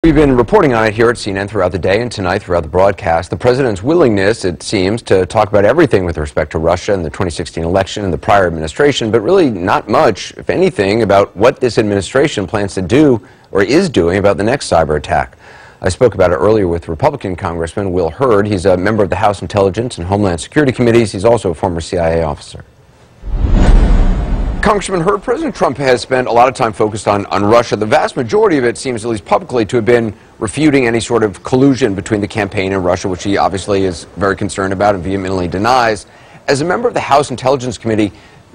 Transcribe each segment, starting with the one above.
We've been reporting on it here at CNN throughout the day and tonight throughout the broadcast. The president's willingness, it seems, to talk about everything with respect to Russia and the 2016 election and the prior administration, but really not much, if anything, about what this administration plans to do or is doing about the next cyber attack. I spoke about it earlier with Republican Congressman Will Hurd. He's a member of the House Intelligence and Homeland Security Committees. He's also a former CIA officer. Congressman Hurd, President Trump has spent a lot of time focused on Russia. The vast majority of it seems, at least publicly, to have been refuting any sort of collusion between the campaign and Russia, which he obviously is very concerned about and vehemently denies. As a member of the House Intelligence Committee,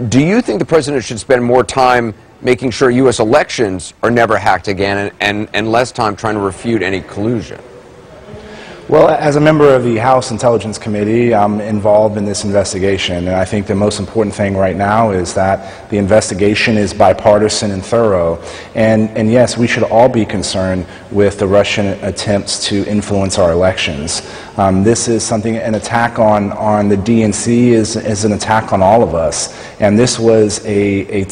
do you think the president should spend more time making sure U.S. elections are never hacked again and less time trying to refute any collusion? Well, as a member of the House Intelligence Committee, I'm involved in this investigation, and I think the most important thing right now is that the investigation is bipartisan and thorough. And yes, we should all be concerned with the Russian attempts to influence our elections. This is something, an attack on the DNC is an attack on all of us. And this was a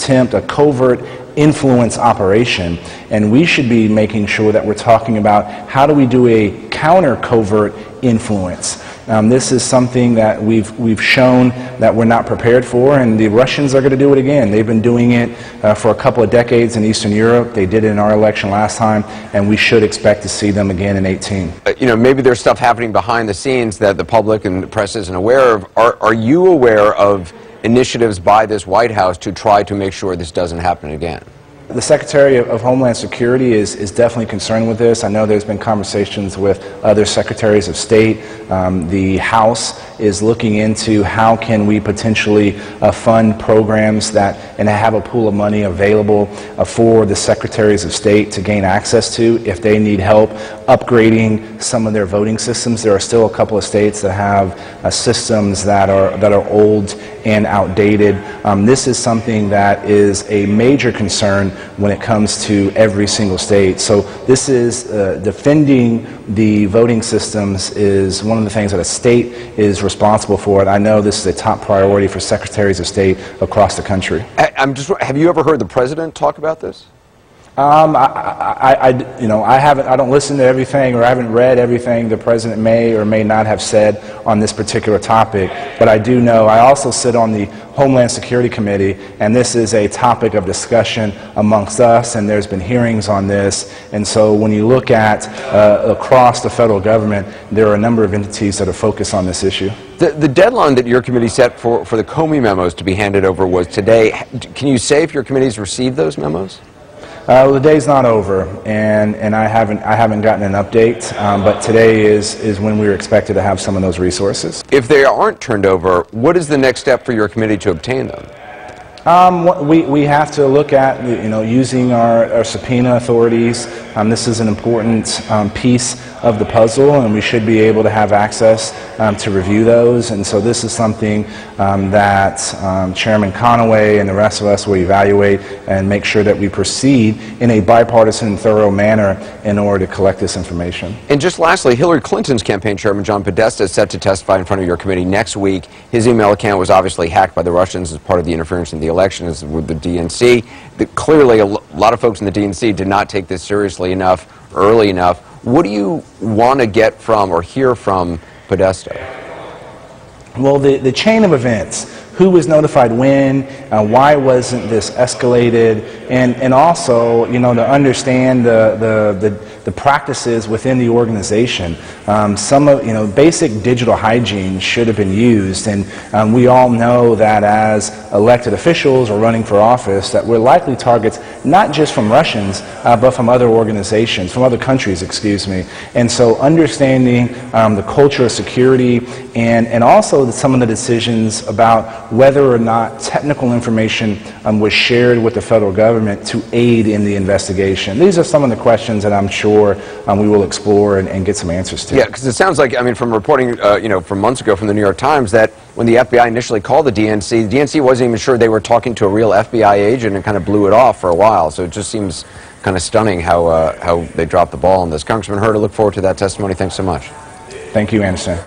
covert influence operation, and we should be making sure that we're talking about how do we do a counter covert influence. This is something that we've shown that we're not prepared for, and the Russians are going to do it again. They've been doing it for a couple of decades in Eastern Europe. They did it in our election last time, and we should expect to see them again in 2018. You know, maybe there's stuff happening behind the scenes that the public and the press isn't aware of. Are you aware of initiatives by this White House to try to make sure this doesn't happen again? The Secretary of Homeland Security is definitely concerned with this. I know there's been conversations with other secretaries of state. The House is looking into how can we potentially fund programs that and have a pool of money available for the secretaries of state to gain access to if they need help upgrading some of their voting systems. There are still a couple of states that have systems that are old and outdated. This is something that is a major concern when it comes to every single state. So this is defending the voting systems is one of the things that a state is responsible for. And I know this is a top priority for secretaries of state across the country. Have you ever heard the president talk about this? I don't listen to everything, or I haven't read everything the president may or may not have said on this particular topic, but I do know, I also sit on the Homeland Security Committee, and this is a topic of discussion amongst us, and there's been hearings on this, and so when you look at across the federal government, there are a number of entities that are focused on this issue. The deadline that your committee set for the Comey memos to be handed over was today. Can you say if your committee's received those memos? The day's not over, and I haven't gotten an update, but today is when we were expected to have some of those resources. If they aren't turned over, what is the next step for your committee to obtain them? We have to look at using our subpoena authorities. This is an important piece of the puzzle, and we should be able to have access to review those. And so this is something that Chairman Conaway and the rest of us will evaluate and make sure that we proceed in a bipartisan and thorough manner in order to collect this information. And just lastly, Hillary Clinton's campaign chairman, John Podesta, is set to testify in front of your committee next week. His email account was obviously hacked by the Russians as part of the interference in the election with the DNC. Clearly, a lot of folks in the DNC did not take this seriously enough, early enough. What do you want to get from or hear from Podesta? Well, the chain of events. Who was notified when? Why wasn't this escalated? And also, to understand the practices within the organization. Some of basic digital hygiene should have been used, and we all know that as elected officials or running for office, that we're likely targets not just from Russians, but from other organizations, from other countries, excuse me. And so, understanding the culture of security and also some of the decisions about whether or not technical information was shared with the federal government to aid in the investigation. These are some of the questions that I'm sure we will explore and get some answers to. Yeah, because it sounds like, from reporting, from months ago from the New York Times, that when the FBI initially called the DNC wasn't even sure they were talking to a real FBI agent and kind of blew it off for a while. So it just seems kind of stunning how they dropped the ball on this. Congressman Hurd, I look forward to that testimony. Thanks so much. Thank you, Anderson.